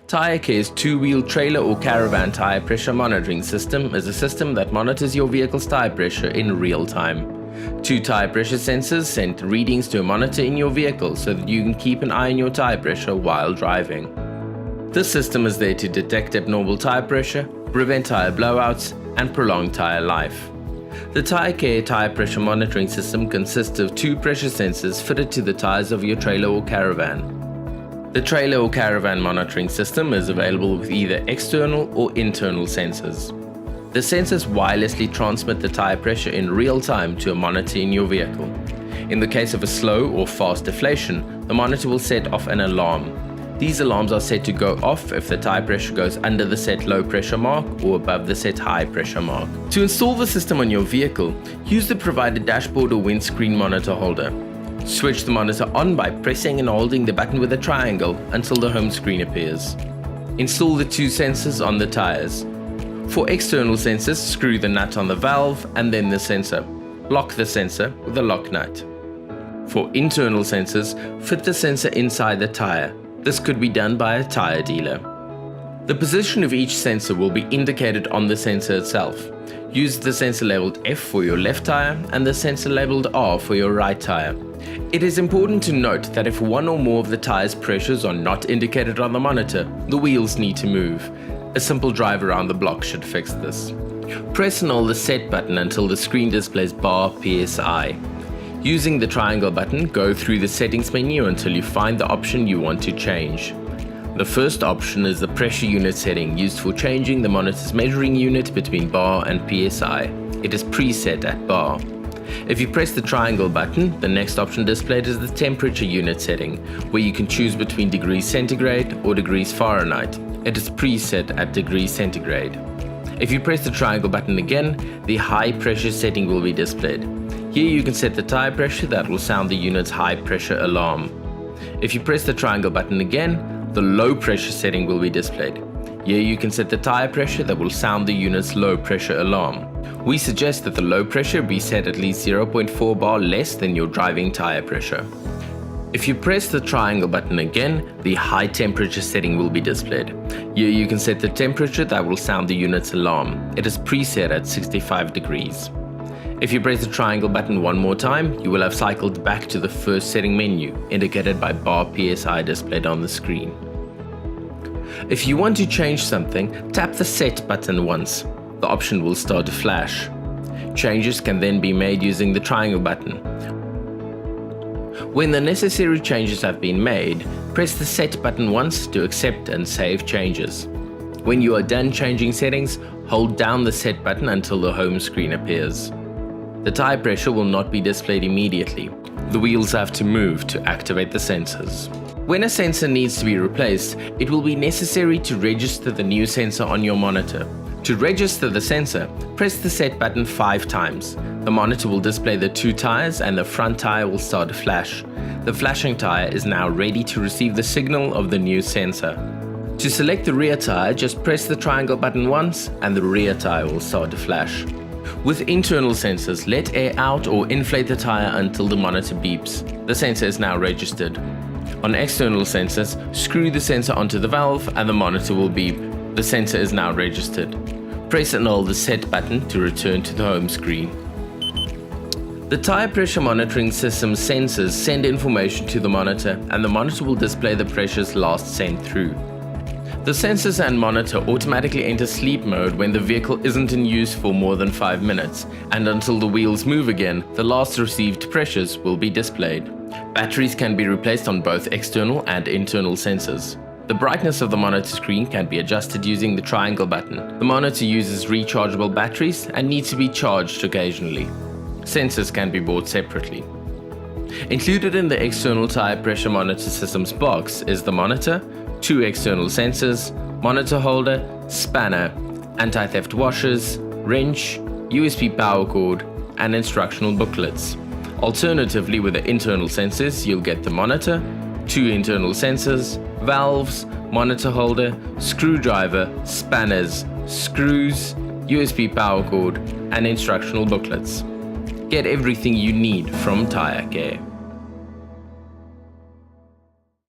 TyreCare's two-wheel trailer or caravan tyre pressure monitoring system is a system that monitors your vehicle's tyre pressure in real time. Two tyre pressure sensors send readings to a monitor in your vehicle so that you can keep an eye on your tyre pressure while driving. This system is there to detect abnormal tyre pressure, prevent tyre blowouts, and prolong tyre life. The TyreCare tyre pressure monitoring system consists of two pressure sensors fitted to the tyres of your trailer or caravan. The trailer or caravan monitoring system is available with either external or internal sensors. The sensors wirelessly transmit the tyre pressure in real time to a monitor in your vehicle. In the case of a slow or fast deflation, the monitor will set off an alarm. These alarms are set to go off if the tyre pressure goes under the set low pressure mark or above the set high pressure mark. To install the system on your vehicle, use the provided dashboard or windscreen monitor holder. Switch the monitor on by pressing and holding the button with a triangle until the home screen appears. Install the two sensors on the tyres. For external sensors, screw the nut on the valve and then the sensor. Lock the sensor with a lock nut. For internal sensors, fit the sensor inside the tyre. This could be done by a tyre dealer. The position of each sensor will be indicated on the sensor itself. Use the sensor labelled F for your left tyre and the sensor labelled R for your right tyre. It is important to note that if one or more of the tyre's pressures are not indicated on the monitor, the wheels need to move. A simple drive around the block should fix this. Press and hold the set button until the screen displays bar PSI. Using the triangle button, go through the settings menu until you find the option you want to change. The first option is the pressure unit setting used for changing the monitor's measuring unit between bar and PSI. It is preset at bar. If you press the triangle button, the next option displayed is the temperature unit setting, where you can choose between degrees centigrade or degrees Fahrenheit. It is preset at degrees centigrade. If you press the triangle button again, the high pressure setting will be displayed. Here you can set the tyre pressure that will sound the unit's high pressure alarm. If you press the triangle button again, the low pressure setting will be displayed. Here you can set the tyre pressure that will sound the unit's low pressure alarm. We suggest that the low pressure be set at least 0.4 bar less than your driving tyre pressure. If you press the triangle button again, the high temperature setting will be displayed. Here you can set the temperature that will sound the unit's alarm. It is preset at 65 degrees. If you press the triangle button one more time, you will have cycled back to the first setting menu, indicated by bar PSI displayed on the screen. If you want to change something, tap the set button once. The option will start to flash. Changes can then be made using the triangle button. When the necessary changes have been made, press the set button once to accept and save changes. When you are done changing settings, hold down the set button until the home screen appears. The tyre pressure will not be displayed immediately. The wheels have to move to activate the sensors. When a sensor needs to be replaced, it will be necessary to register the new sensor on your monitor. To register the sensor, press the set button 5 times. The monitor will display the two tyres and the front tyre will start to flash. The flashing tyre is now ready to receive the signal of the new sensor. To select the rear tyre, just press the triangle button once and the rear tyre will start to flash. With internal sensors, let air out or inflate the tyre until the monitor beeps. The sensor is now registered. On external sensors, screw the sensor onto the valve and the monitor will beep. The sensor is now registered. Press and hold the set button to return to the home screen. The tyre pressure monitoring system sensors send information to the monitor and the monitor will display the pressures last sent through. The sensors and monitor automatically enter sleep mode when the vehicle isn't in use for more than 5 minutes, and until the wheels move again, the last received pressures will be displayed. Batteries can be replaced on both external and internal sensors. The brightness of the monitor screen can be adjusted using the triangle button. The monitor uses rechargeable batteries and needs to be charged occasionally. Sensors can be bought separately. Included in the external tyre pressure monitor system's box is the monitor, 2 external sensors, monitor holder, spanner, anti-theft washers, wrench, USB power cord, and instructional booklets. Alternatively, with the internal sensors, you'll get the monitor, 2 internal sensors, valves, monitor holder, screwdriver, spanners, screws, USB power cord, and instructional booklets. Get everything you need from TyreCare.